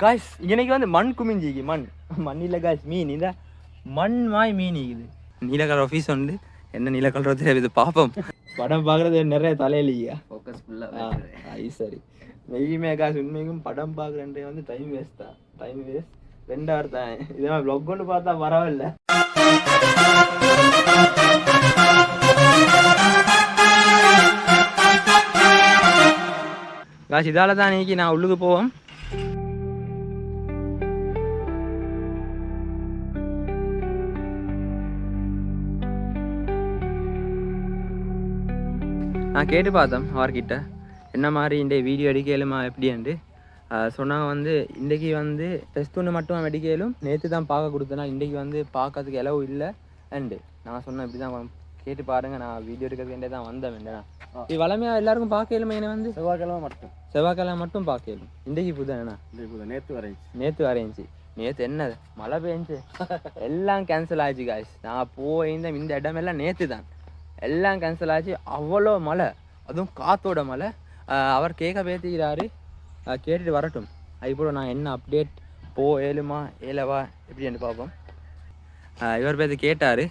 Guys இன்னைக்கு வந்து மண் குமிஞ்சிக்கு மண் இல்லை காய்ஸ் மீன் இந்த மண் மாய் மீன் இது நீல கலர் ஆஃபீஸ் வந்து என்ன நீல கலர் தெரியாது பார்ப்போம். படம் பார்க்குறது நிறைய தலையிலையா ஃபோக்கஸ் ஃபுல்லாக சரி மெய்யுமே காசு உண்மைக்கும் படம் பார்க்குறேன் வந்து டைம் வேஸ்ட் தான். டைம் வேஸ்ட் ரெண்டாவது தான் இதெல்லாம் வ்ளாக் ஒன்று பார்த்தா பரவாயில்ல. காசு இதால தான் இன்னைக்கு நான் உள்ளுக்கு போவோம். நான் கேட்டு பார்த்தேன் அவர்கிட்ட என்ன மாதிரி இந்த வீடியோ எடுக்கலுமா எப்படின்ட்டு. சொன்னாங்க வந்து இன்றைக்கி வந்து டெஸ்ட் ஒன்று மட்டும் எடுக்கலும் நேற்று தான் பார்க்க கொடுத்தேன்னா இன்றைக்கி வந்து பார்க்கறதுக்கு இலவு இல்லை அண்டு நான் சொன்னேன் இப்படி தான் கேட்டு பாருங்கள் நான் வீடியோ எடுக்கிறதுக்கு தான் வந்தேன் வேண்டா இது வளமையாக எல்லாருக்கும் பார்க்கலுமே என்ன வந்து செவ்வாய்க்கிழமை மட்டும் பார்க்கலும். இன்றைக்கி புதுண்ணா நேற்று வரைஞ்சி நேற்று என்ன மழை பெஞ்சு எல்லாம் கேன்சல் ஆச்சு காய்ஸ். நான் போயிருந்தேன் இந்த இடமெல்லாம் நேற்று தான் எல்லாம் கேன்சல் ஆச்சு. அவ்வளோ மழை அதுவும் காற்றோட மழை. அவர் கேட்க பேத்திக்கிறாரு கேட்டுட்டு வரட்டும். அதுபோல் நான் என்ன அப்டேட் ஏழுமா ஏலவா எப்படின்னு பார்ப்போம். இவர் பேத்து கேட்டார்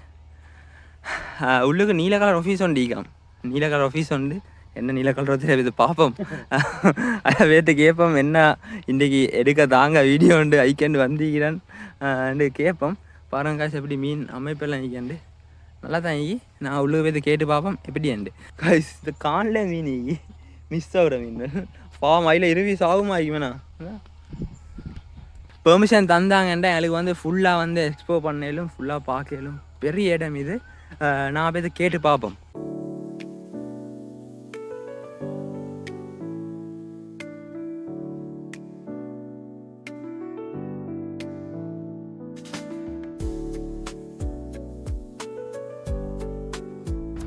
உள்ளுக்கு நீல கலர் ஆஃபீஸ் ஒண்டிக்காம். நீல கலர் ஆஃபீஸ் உண்டு என்ன நீல கலர் தெரியாது பார்ப்போம். அதை பேத்து கேட்போம் என்ன இன்றைக்கி எடுக்க தாங்க வீடியோ உண்டு ஐக்கண்டு வந்திக்கிறான்னு கேட்போம். பாருங்க காசு எப்படி மீன் அமைப்பெல்லாம் ஐக்கண்டு நல்லா தான் ஈ நான் உள்ளே போய் கேட்டு பார்ப்போம் எப்படியாண்டு. காய்ஸ் இந்த காலில் மீன் ஈ மிஸ் ஆகுற மீன் பாவம் அதில் இருவி சாகுமா ஆகிவேண்ணா பெர்மிஷன் தந்தாங்கண்டா எங்களுக்கு வந்து ஃபுல்லாக வந்து எக்ஸ்ப்ளோர் பண்ணலும் ஃபுல்லாக பார்க்கலும் பெரிய இடம் இது. நான் போய் கேட்டு பார்ப்போம்.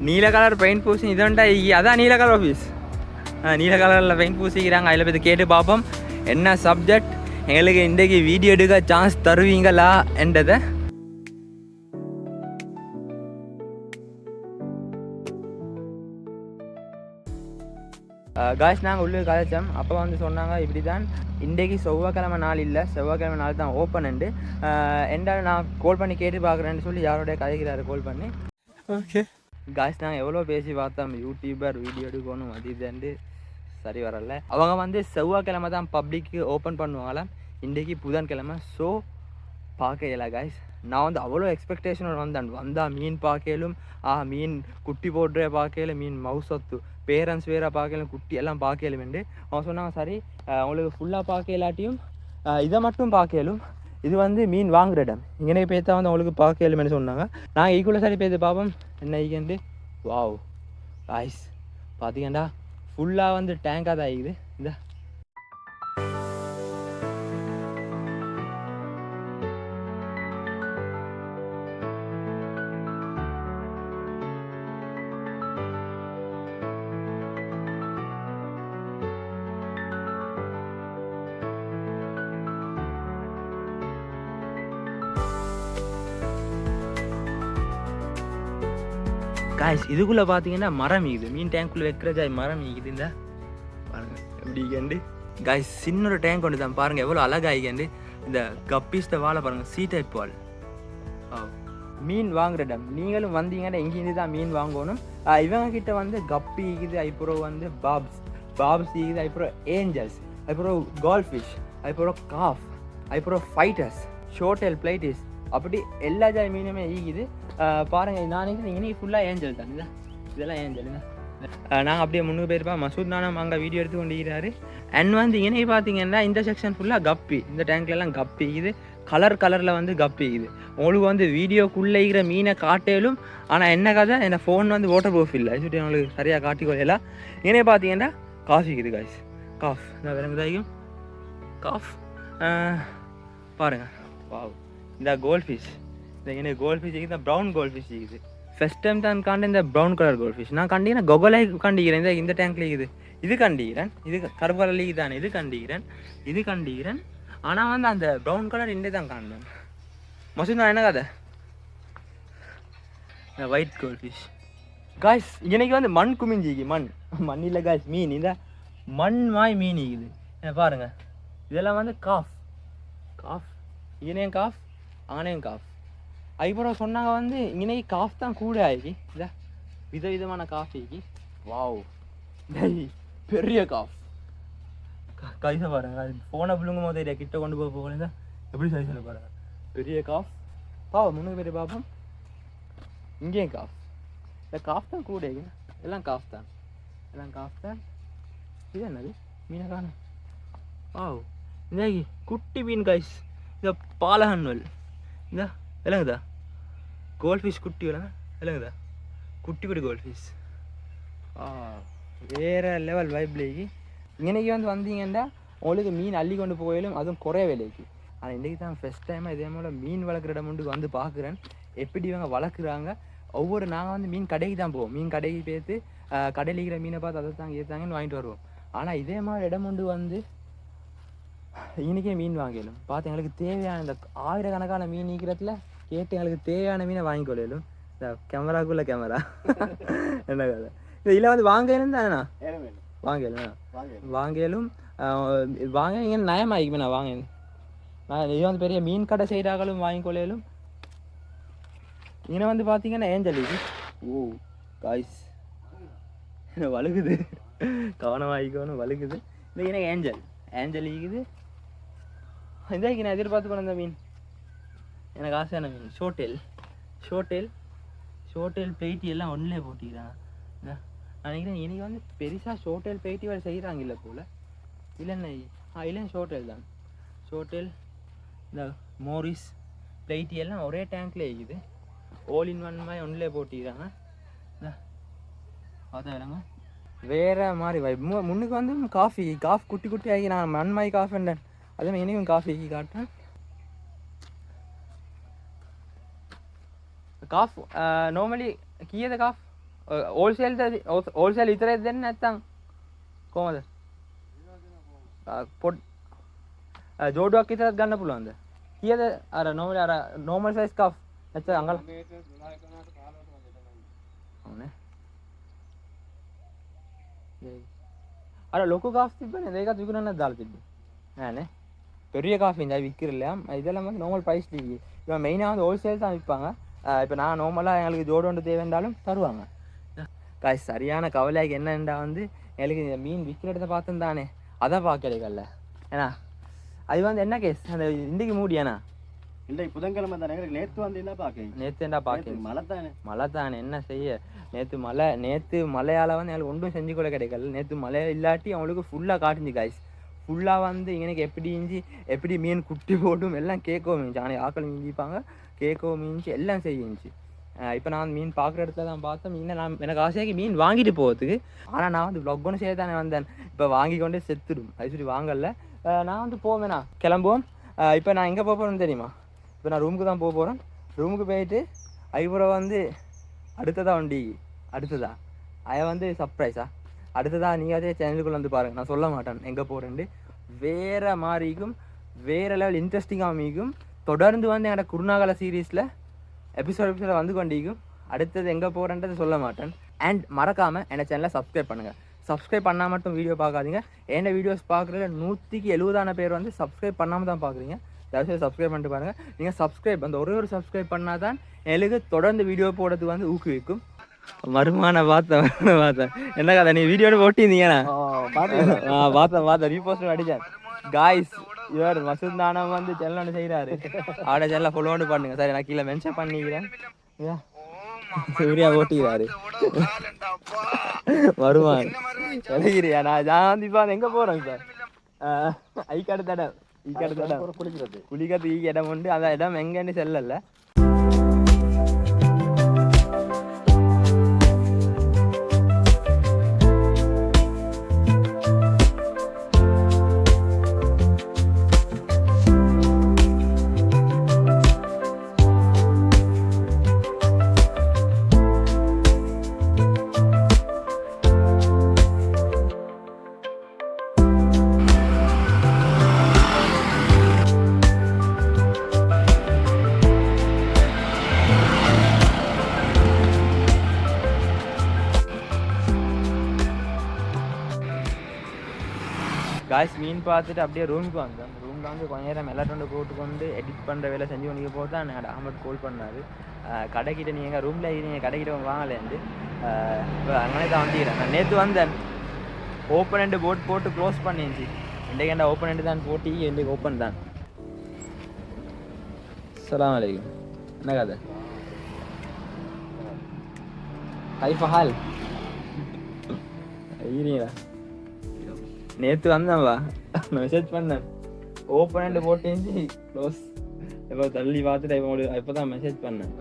நீல கலர் பெயிண்ட் பூசி இதோண்டா அதான் நீல கலர் ஆஃபீஸ். நீல கலரில் பெயிண்ட் பூசிக்கிறாங்க. அதில் போய் கேட்டு பார்ப்போம் என்ன சப்ஜெக்ட் எங்களுக்கு இன்றைக்கு வீடியோ எடுக்க சான்ஸ் தருவீங்களா என்றதை. காய்ஸ் நாங்கள் உள்ளே கதைச்சோம். அப்போ வந்து சொன்னாங்க இப்படி தான் இன்றைக்கு செவ்வாய்க்கிழமை நாள் இல்லை செவ்வாய்க்கிழமை நாள் தான் ஓப்பன் உண்டு என்னால் நான் கால் பண்ணி கேட்டு பார்க்குறேன்னு சொல்லி யாரோடைய கதைக்கிறாரு கால் பண்ணி. ஓகே காய்ஸ் நாங்கள் எவ்வளோ பேசி பார்த்தோம் யூடியூபர் வீடியோ எடுக்கணும் அது இதுண்டு சரி வரல. அவங்க வந்து செவ்வாய்க்கிழமை தான் பப்ளிக்கு ஓப்பன் பண்ணுவாங்களாம். இன்றைக்கி புதன்கிழமை ஸோ பார்க்கல காய்ஸ். நான் வந்து அவ்வளோ எக்ஸ்பெக்டேஷனோட வந்தால் மீன் பார்க்கலும் மீன் குட்டி போடுற பார்க்கல மீன் மவுசத்து பேரண்ட்ஸ் வேற பார்க்கலும் குட்டி எல்லாம் பார்க்கலுமெண்டு அவங்க சொன்னாங்க. சரி அவங்களுக்கு ஃபுல்லாக பார்க்கலாட்டியும் இதை மட்டும் பார்க்கலும் இது வந்து மீன் வாங்குற இடம் இங்கே பேத்தா வந்து அவங்களுக்கு பார்க்கலுமென்னு சொன்னாங்க. நாங்கள் ஈக்குவலாக சரி பேத்து பார்ப்போம் என்ன ஈக்கண்டு. வாவ் காய்ஸ் பார்த்தீங்கண்டா ஃபுல்லாக வந்து டேங்காக தான் ஆகிக்குது. இந்த காய்ஸ் இதுக்குள்ளே பார்த்தீங்கன்னா மரம் ஈகுது மீன் டேங்க்குள்ளே வைக்கிற ஜாய் மரம் ஈகுது. இந்த பாருங்கள் எப்படி ஈகண்டு காய்ஸ் சின்ன டேங்க் கொண்டு தான் பாருங்கள் எவ்வளோ அழகாகிக்கண்டு. இந்த கப்பீஸ்ட வாழை பாருங்கள் சீ டைப் வால் மீன் வாங்குற இடம். நீங்களும் வந்தீங்கன்னா எங்கேருந்து தான் மீன் வாங்கணும். இவங்க கிட்ட வந்து கப்பி ஈகுது அதுக்கப்புறம் வந்து பாப்ஸ் ஈகுது அதுக்கப்புறம் ஏஞ்சல்ஸ் அதுக்கப்புறம் கால் ஃபிஷ் அதுக்கப்புறம் காஃப் அதுக்கப்புறம் ஃபைட்டர்ஸ் ஷோட்டெல் பிளைட்டிஸ் அப்படி எல்லா ஜாய் மீனுமே ஈகுது. பாருங்கள் நான் இன்னைக்கு ஃபுல்லாக ஏஞ்சல் தான் இதெல்லாம் ஏஞ்சல் தான். நாங்கள் அப்படியே முன்னுக்கு போயிருப்போம். மசூத் நானும் அங்கே வீடியோ எடுத்து கொண்டிருக்கிறாரு. அண்ட் வந்து இன்னைக்கு பார்த்தீங்கன்னா இந்த செக்ஷன் ஃபுல்லாக கப்பி இந்த டேங்க்லலாம் கப்பி இது கலரில் வந்து கப்பி இது உங்களுக்கு வந்து வீடியோக்குள்ளே இருக்கிற மீனை காட்டலும். ஆனால் என்ன கதை என் ஃபோன் வந்து வாட்டர் ப்ரூஃப் இல்லை சொல்லிட்டு உங்களுக்கு சரியாக காட்டிக்கொள்ளலாம். இன்னைக்கு பார்த்தீங்கன்னா காஃபி இருக்குது காய்ஸ் காஃப் இந்த விலங்குதாயும் காஃப் பாருங்கள் வாவ் இந்த கோல்ட் ஃபிஷ் இந்த கோல்ட் ஃபிஷ் இருக்குது ப்ரௌன் கோல்ட் ஃபிஷ் இருக்குது. ஃபஸ்ட் டைம் தான் காண்ட இந்த ப்ரௌன் கலர் கோல்ட் ஃபிஷ் நான் கண்டிங்கன்னா கொகலை கண்டிக்கிறேன். இந்த டேங்க்ல இருக்குது இது கண்டிக்கிறேன். இது கருப்பு கலர் லீக் தானே இது கண்டிக்கிறேன். ஆனால் வந்து அந்த ப்ரௌன் கலர் இண்டே தான் காண்டேன். மசூத் நான் என்ன கதை இந்த ஒயிட் கோல்ட் ஃபிஷ் காய்ஸ் இன்னைக்கு வந்து மண் குமிஞ்சிக்கு மண் இல்லை காய்ஸ் மீன் இந்த மண் மாய் மீன் இருக்குது பாருங்கள் இதெல்லாம் வந்து காஃப் காஃப் இங்கேயும் காஃப் அங்கேயும் காஃப். அதுக்கப்புறம் சொன்னாங்க வந்து இங்கேயே காஃப் தான் கூட ஆகி இல்லை விதவிதமான காஃபிக்கு. வாவ் பெரிய காஃப் கைசை பாருங்க. ஃபோனை பிள்ளுங்கும் போது கிட்ட கொண்டு போக போகல எப்படி சைஸில் பாருங்க. பெரிய காஃப் முன்னுக்கு பெரிய பார்ப்போம். இங்கேயும் காஃப். இல்லை காஃப் தான் கூட எல்லாம் காஃப் தான் இது என்னது மீனை காணும். இந்த குட்டி மீன் கைஸ். இந்த பாலகன்வல் இந்த விளங்குதா கோல்ட் ஃபிஷ் குட்டி விளங்குதா குட்டி கோல்ட் ஃபிஷ். வேறு லெவல் வைப்லேக்கு இன்னைக்கு வந்து வந்தீங்கன்னா உங்களுக்கு மீன் அள்ளி கொண்டு போயிலும் அதுவும் குறைய விலைக்கு. ஆனால் இன்றைக்கி தான் ஃபஸ்ட் டைமாக இதே போல் மீன் வளர்க்குற இடம் ஒன்று வந்து பார்க்குறேன் எப்படி இவங்க வளர்க்குறாங்க. நாங்கள் வந்து மீன் கடைக்கு தான் போவோம். மீன் கடைக்கு போய்த்து கடையில் இருக்கிற மீனை பார்த்து அதை தாங்க ஏற்றாங்கன்னு வாங்கிட்டு வருவோம். ஆனால் இதே மாதிரி இடம் ஒன்று வந்து இன்றைக்கே மீன் வாங்கிடலும் பார்த்து எங்களுக்கு தேவையான இந்த ஆயிரக்கணக்கான மீன் நீக்கிறதுல கேட்டு எங்களுக்கு தேவையான மீனை வாங்கிக்கொள்ளும். இந்த கேமராக்குள்ளே கேமரா என்ன கதை இதில் வந்து வாங்கலும் தானேண்ணா வாங்கலும் வாங்க இங்கே நயமாயிக்குமே நான் வாங்க இது வந்து பெரிய மீன் கடை செய்கிறாங்களும் வாங்கிக்கொள்ளும். இங்கே வந்து பார்த்தீங்கன்னா ஏஞ்சல் இது காய்ஸ் வழுகுது கவனமாகிக்கணும் வழுகுது. இந்த எனக்கு ஏஞ்சல் இருக்குது. இதாக்கி நான் எதிர்பார்த்து போன இந்த மீன் எனக்கு ஆசையான மீன் ஷோட்டேல் பெயிட்டி எல்லாம் ஒன்றிலே போட்டிக்கிறான். நான் நினைக்கிறேன் இன்றைக்கி வந்து பெருசாக ஷோட்டேல் பெயிட்டி வேறு செய்கிறாங்க இல்லை போல் இல்லைண்ணா. இல்லைன்னு ஷோட்டேல் இந்த மோரிஸ் பெயிட்டி எல்லாம் ஒரே டேங்க்கில் இருக்குது. ஆல் இன் ஒன் மாதிரி ஒன்றிலே போட்டிக்கிறாங்க. பார்த்தா இல்லைங்க வேறு மாதிரி முன்னுக்கு வந்து காஃப் குட்டி ஆகி நான் மண்மாய் காஃபேன் அதே மாதிரி இன்றைக்கும் காஃபிக்கு காட்டுறேன். काफ नॉर्मली किए थे काफ होलसेल इतने दिन නැත්තම් කොහමද පොඩ් ජෝඩුවක් විතරක් ගන්න පුළුවන්ද කීයද අර normal size काफ නැත්නම් අඟල ඕනේ අර ලොකු කාෆ් තිබ්බනේ ඒකත් විකුණන්න දාලා තිබ්බේ නෑනේ பெரிய காஃபி இந்த விற்கிறலையா இதெல்லாம் வந்து நார்மல் ப்ரைஸ்ல இருக்குது. இப்போ மெயினாக வந்து ஹோல்சேல் தான் விற்பாங்க. இப்போ நான் நார்மலாக எங்களுக்கு ஜோடு ஒன்று தேவைன்றாலும் தருவாங்க. காய் சரியான கவலையாக என்னென்றா வந்து எங்களுக்கு இந்த மீன் விற்கிற இடத்த பார்த்தோம் தானே அதை பார்க்கலைகள்ல ஏன்னா அது வந்து என்ன கேஸ் அந்த இன்றைக்கு மூடியாண்ணா இன்றைக்கு புதன்கிழமை தானே நேற்று வந்தீங்கன்னா நேற்றுண்டா பார்க்க மழை தானே என்ன செய்ய நேற்று மழையால் வந்து எங்களுக்கு ஒன்றும் செஞ்சு கூட கிடைக்கல. நேற்று மழை இல்லாட்டி அவங்களுக்கு ஃபுல்லாக காட்டுஞ்சு காய்ஸ் ஃபுல்லாக வந்து எனக்கு எப்படி இருந்துச்சு எப்படி மீன் குட்டி போட்டும் எல்லாம் கேட்கவும் இருந்துச்சு. ஆனால் ஆக்கள் மீஞ்சிப்பாங்க கேட்கவும் இருந்துச்சு எல்லாம் செய்யுச்சு. இப்போ நான் மீன் பார்க்குற இடத்துல தான் பார்த்தேன் மீனை எனக்கு ஆசையாகி மீன் வாங்கிட்டு போகிறதுக்கு. ஆனால் நான் வந்து வ்ளாக் ஒன்று செய்ய தானே வந்தேன். இப்போ வாங்கி கொண்டே செத்துடும் அது சொல்லி வாங்கல. நான் வந்து போவேண்ணா கிளம்புவோம். இப்போ நான் எங்கே போக போகிறேன்னு தெரியுமா? இப்போ நான் ரூமுக்கு தான் போக போகிறேன். ரூமுக்கு போயிட்டு அதுக்கப்புறம் வந்து அடுத்ததா அதை வந்து சர்ப்ரைஸா அடுத்ததாக நீங்கள் அதே சேனலுக்குள்ளே வந்து பாருங்கள். நான் சொல்ல மாட்டேன் எங்கே போகிறேன்ட்டு. வேறு மாதிரிக்கும் வேறு லெவல் இன்ட்ரெஸ்டிங்காக மீக்கும் தொடர்ந்து வந்து என்னோட குருநாகல சீரீஸில் எபிசோட் வந்து கொண்டிருக்கும். அடுத்தது எங்கே போகிறேன்றது சொல்ல மாட்டேன். அண்ட் மறக்காமல் என்னோட சேனலை சப்ஸ்கிரைப் பண்ணுங்கள். சப்ஸ்கிரைப் பண்ணால் மட்டும் வீடியோ பார்க்காதீங்க. என்ன வீடியோஸ் பார்க்குறதுல 170 பேர் வந்து சப்ஸ்கிரைப் பண்ணாமல் தான் பார்க்குறீங்க. தயவுசெய்து சப்ஸ்கிரைப் பண்ணிட்டு பாருங்கள். நீங்கள் சப்ஸ்கிரைப் அந்த ஒரு சப்ஸ்கிரைப் பண்ணால் தான் எனக்கு தொடர்ந்து வீடியோ போடுறதுக்கு வந்து ஊக்குவிக்கும். மருமான பார்த்தேன் என்ன கதை நீ வீடியோட போட்டிருந்தீங்கண்ணா பார்த்தேன் ரீபோஸ்ட் அடித்தேன். காய்ஸ் இவர் மசூத் தானம் வந்து சேனல் ஒன்று செய்கிறாரு. ஆட சேனலை ஃபாலோ ஒன்று பண்ணுங்க. சரி நான் கீழே மென்ஷன் பண்ணிக்கிறேன். சூர்யா ஓட்டிக்கிறாரு வருவான் கிடைக்கிறியா? நான் வந்து இப்போ எங்கே போகிறேன் சார் ஐக்காடு தடம் குளிக்கிறதுக்கு இடம் உண்டு. அந்த இடம் எங்கேன்னு செல்லல. காய்ஸ் மீன் பார்த்துட்டு அப்படியே ரூமுக்கு வந்தேன். ரூமில் வந்து கொஞ்ச நேரம் மெலட்டோண்டு போட்டுக்கொண்டு எடிட் பண்ணுற வேலை செஞ்சு கொண்டு போட்டு தான் என்னோட அஹமத் கால் பண்ணாரு. கடைக்கிட்ட நீங்கள் ரூமில் நீங்கள் கடைக்கிட்ட வாங்கலேண்டு இப்போ அங்கே தான் வந்துக்கிறேன். நான் நேற்று வந்தேன், ஓப்பன் ஹேண்டு போட்டு க்ளோஸ் பண்ணிருந்துச்சு. இன்றைக்கு என்ன ஓப்பன் ஹேண்டு தான் போட்டி, இன்றைக்கு ஓப்பன் தான். அஸ்ஸலாமு அலைக்கும். என்ன கதை? கைஃப ஹால் ஐயா நேற்று வந்தேன்வா, மெசேஜ் பண்ணேன், ஓப்பன் ஹேண்டு போட்டு க்ளோஸ் இப்போ தள்ளி பார்த்துட்டு இப்போ தான் மெசேஜ் பண்ணேன்.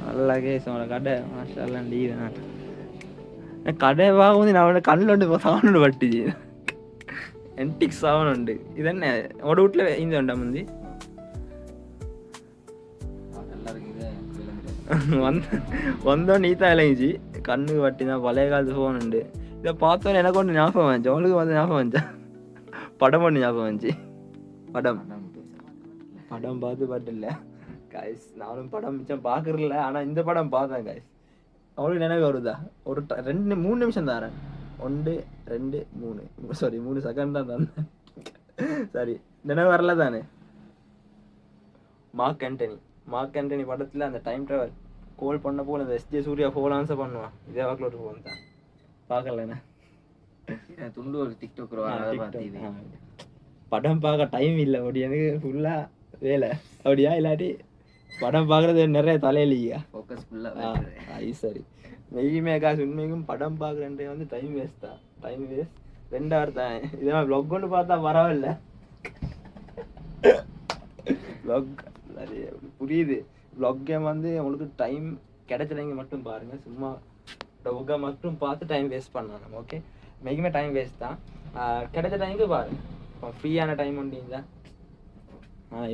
நல்லா கேஸ் அவனை கடை மாஷால்லாம் டீதான் கடை வாங்கும்போது நான் கண்ணில் சவுண்டு பட்டுச்சு, என்டிக் சவுண்டு. இது என்ன உட வீட்டில் இந்த உண்டா முந்தி வந்தோம் நீ தான் இலங்கிச்சு, கண்ணுக்கு வட்டி தான் பழைய காலத்து ஃபோன் உண்டு. இதை பார்த்தோன்னே எனக்கு ஒன்று ஞாபகம் வந்துச்சு, அவளுக்கு வந்து ஞாபகம் வந்துச்சா, படம் ஒன்று ஞாபகம் வந்துச்சு. படம் பார்த்து பாட்டு இல்லை காய்ஸ், நானும் படம் மிச்சம் பார்க்குறல, ஆனால் இந்த படம் பார்த்தேன் காய்ஸ். அவளுக்கு நினைவு வருதா? ஒரு 2-3 நிமிஷம் தாரேன், 1 2 3 சாரி 3 செகண்ட் தான் தந்தேன். சரி நினைவு வரல தானே? மார்க் ஆண்டனி படத்தில் அந்த டைம் ட்ராவல் கோல் பண்ண போல அந்த எஸ்ஜே சூர்யா ஃபோன் ஆன்சர் பண்ணுவான், இதே வாக்கில் ஒரு ஃபோன் தான் பார்க்கலண்ணே. துண்டு ஒரு டிக்டாக் படம் பார்க்க டைம் இல்லை அப்படி, எனக்கு ஃபுல்லாக வேலை அப்படியா, இல்லாட்டி படம் பார்க்குறது நிறைய தலையிலையா ஃபோக்கஸ் ஃபுல்லாக. ஐ சரி மெய்யுமே காசு உண்மைக்கும் படம் பார்க்குறேன் வந்து டைம் வேஸ்ட் தான், டைம் வேஸ்ட் 2 hour தான். இதெல்லாம் ப்ளாக் கொண்டு பார்த்தா பரவாயில்ல, ப்ளாக் சரி புரியுது. ப்ளாக் கேம் வந்து உங்களுக்கு டைம் கிடைச்சலைங்க மட்டும் பாருங்கள், சும்மா ப்ளாக்கை மட்டும் பார்த்து டைம் வேஸ்ட் பண்ணலாம். ஓகே மெய்யுமே டைம் வேஸ்ட் தான், கிடைச்ச டைமுக்கு பாருங்க. இப்போ ஃப்ரீயான டைம் உண்டீங்களா?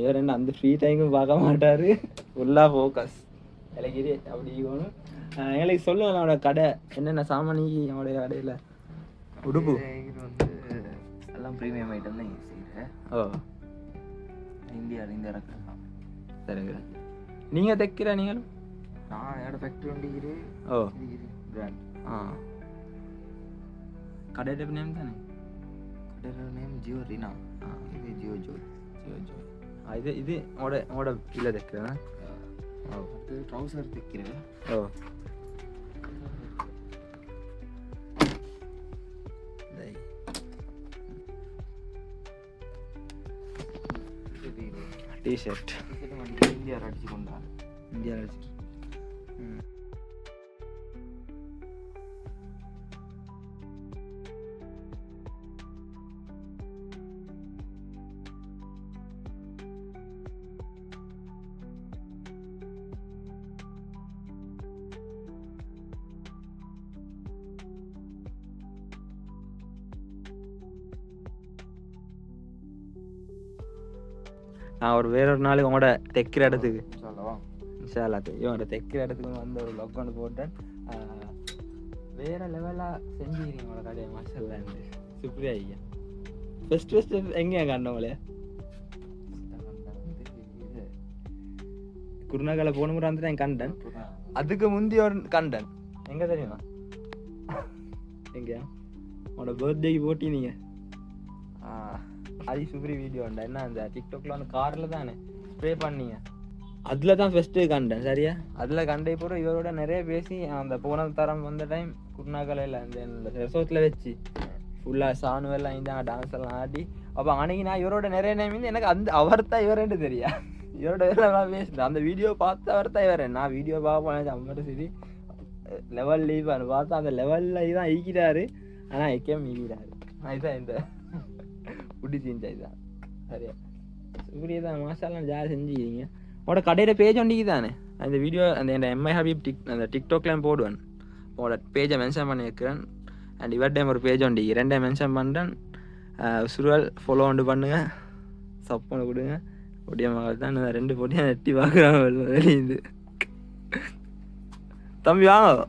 இவர் என்ன அந்த ஃப்ரீ டைமும் பார்க்க மாட்டார், ஃபுல்லாக ஃபோக்கஸ் இலக்கிரி அப்படி வேணும். எங்களுக்கு சொல்லுங்கள் அவனோட கடை என்னென்ன சாமானி, அவனுடைய கடையில் உடுப்பு வந்து எல்லாம் ப்ரீமியம் ஐட்டம் தான் செய்கிறேன். ஓ இந்தியாவில் இறக்குறேன். சரிங்க, நீங்கள் தைக்கிற நீங்களும்? நான் என்னோட ஃபேக்ட்ரி வண்டிக்கிறேன். ஓ பிராண்ட். கடையோட நேம் தானே? கடையோட நேம் ஜியோ ரீனா. இது ஜியோ ஜோய். இது உங்களோட இதில் தைக்கிறேன். ஓ அது ட்ரௌசர் தைக்கிறேன். ஓ டிஷர்ட் இந்தியாவில் அடிச்சு கொண்டா. இந்தியாவில் அடிச்சு நான் வேறொரு நாளைக்கு உங்களோட தைக்கிற இடத்துக்கு இன்ஷால்லா இவங்களோட தைக்கிற இடத்துக்கு வந்து ஒரு லாக் கொண்டு போட்டேன். வேறு லெவலாக செஞ்சுக்கிறீங்க உங்களோட கடையை மாஷல்லாண்டு. சுப்ரியா ஐயா ஃபஸ்ட்டு எங்கேயா காண்டவங்களே? குருநாகலை போன முறை வந்து நான் கண்டேன், அதுக்கு முந்தி ஒரு கண்டேன் எங்கே தெரியுமா? எங்கேயா உங்களோட பர்த்டேக்கு போட்டினீங்க அது சுப்ரி வீடியோ உண்டா என்ன, அந்த டிக்டாக்ல அந்த காரில் தானே ப்ரே பண்ணீங்க, அதில் தான் ஃபஸ்ட்டு கண்டேன். சரியா அதில் கண்டே போகிற இவரோட நிறைய பேசி அந்த போன தரம் வந்த டைம் குருநாகலையில் அந்த ரெசோர்ட்டில் வச்சு ஃபுல்லாக சாணுவெல்லாம் இருந்தாங்க, டான்ஸ் எல்லாம் ஆடி. அப்போ அன்னைக்கு நான் இவரோட நிறைய டைம் வந்து எனக்கு அந்த அவர் தான் இவரேன்ட்டு தெரியா, இவரோட வேலை பேசுகிறேன். அந்த வீடியோ பார்த்து அவர் தான் இவரேன். நான் வீடியோ பார்ப்பேன் அம்மட்டு சரி லெவல் லீவான்னு பார்த்தா அந்த லெவலில் தான் ஈக்கிறாரு, ஆனால் எக்கேம் ஈக்கிறாரு. இதுதான் இந்த புடி செஞ்சா இதுதான். சரியா இப்படி தான் மாசாலாம் ஜாலியாக செஞ்சுக்கிறீங்க. உங்களோட கடையில் பேஜ் ஒண்டிக்கு தானே அந்த வீடியோ அந்த எம்ஐ ஹபீப் அந்த டிக்டாக்லாம் போடுவேன், உங்களோட பேஜை மென்ஷன் பண்ணி வைக்கிறேன். அண்ட் இவர் டைம் ஒரு பேஜ் ஒண்டிக்கு 2 மென்ஷன் பண்ணுறேன். சுருவல் ஃபாலோ ஒன்று பண்ணுங்க, சப் பண்ண கொடுங்க. பொடியமாக தான் 2 பொடியாக நெட்டி பார்க்குறாங்க வெளியுது. தம்பி வாங்க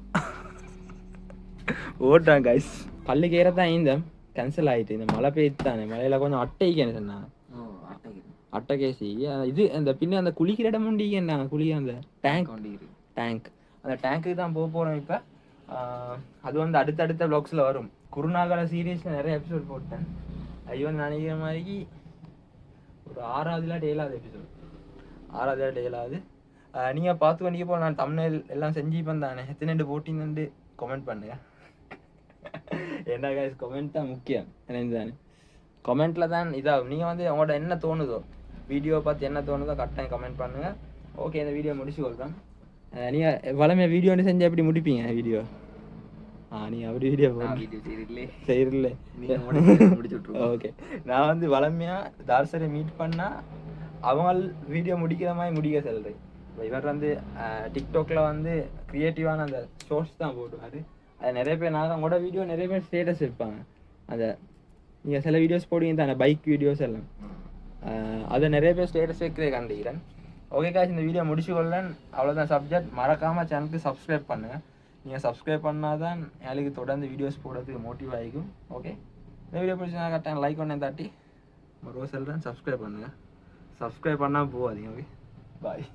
ஓட்டான் கைஸ். பள்ளிக்கு ஏறத்தான் இருந்தேன், கேன்சல் ஆகிட்டு. இந்த மழை பெய்து தானே, மழையில் கொஞ்சம் அட்டைக்கேன்னு சொன்னாங்க. அட்டை கேசி இது அந்த பின்ன அந்த குளிக்கிற இடம் உண்டிங்கன்னாங்க, குளிக்க அந்த டேங்க் அந்த டேங்க்கு தான் போக போகிறோம் இப்போ. அது வந்து அடுத்தடுத்த வ்ளாக்ஸில் வரும். குருநாகல சீரீஸில் நிறைய எபிசோட் போட்டேன். ஐயோ நினைக்கிற மாதிரி ஒரு 6வது இல்லாட்டி 7வது எபிசோட் 6வது இல்லாட்டி 7வது. நீங்கள் பார்த்து பண்ணிக்க போல் நான் தமிழ் எல்லாம் செஞ்சுப்பேன் தானே. எத்தனை போட்டின்னு கமெண்ட் பண்ணுங்க. என்ன கைஸ் கமெண்ட் தான் முக்கியம் எனக்கு தானே. கமெண்ட்டில் தான் இதாகும். நீங்கள் வந்து உங்களோட என்ன தோணுதோ வீடியோ பார்த்து என்ன தோணுதோ கரெக்டாக கமெண்ட் பண்ணுங்கள். ஓகே இந்த வீடியோ முடிச்சு கொள்கிறேன். நீங்கள் வளமையாக வீடியோ ஒன்று செஞ்சு எப்படி முடிப்பீங்க வீடியோ? நீங்கள் அப்படி வீடியோ செய்யறீங்களே ஓகே. நான் வந்து வளமையாக தார்சரை மீட் பண்ணால் அவங்க வீடியோ முடிக்கிற மாதிரி முடிக்க சொல்கிறேன். இவர் வந்து டிக்டாக்ல வந்து க்ரியேட்டிவான அந்த ஷோர்ட்ஸ் தான் போடுவார். அது நிறைய பேர் நான் அவங்களோட வீடியோ நிறைய பேர் ஸ்டேட்டஸ் வைப்பாங்க. அதை நீங்கள் சில வீடியோஸ் போடுவீங்க தானே பைக் வீடியோஸ் எல்லாம், அதை நிறைய பேர் ஸ்டேட்டஸ் வைக்கிறே கண்டிக்கிறேன். ஓகே காய்ச்சி இந்த வீடியோ முடிச்சு கொள்ளேன். அவ்வளோதான் சப்ஜெக்ட். மறக்காமல் சேனலுக்கு சப்ஸ்கிரைப் பண்ணுங்கள். நீங்கள் சப்ஸ்கிரைப் பண்ணால் தான் எனக்கு தொடர்ந்து வீடியோஸ் போடுறதுக்கு மோட்டிவ் ஆகிக்கும். ஓகே இந்த வீடியோ பிடிச்சா கரெக்டாக லைக் பண்ணேன் தாட்டி ஒரு சொல்கிறேன். சப்ஸ்கிரைப் பண்ணுங்கள். சப்ஸ்கிரைப் பண்ணால் போகாதீங்க. Okay bye.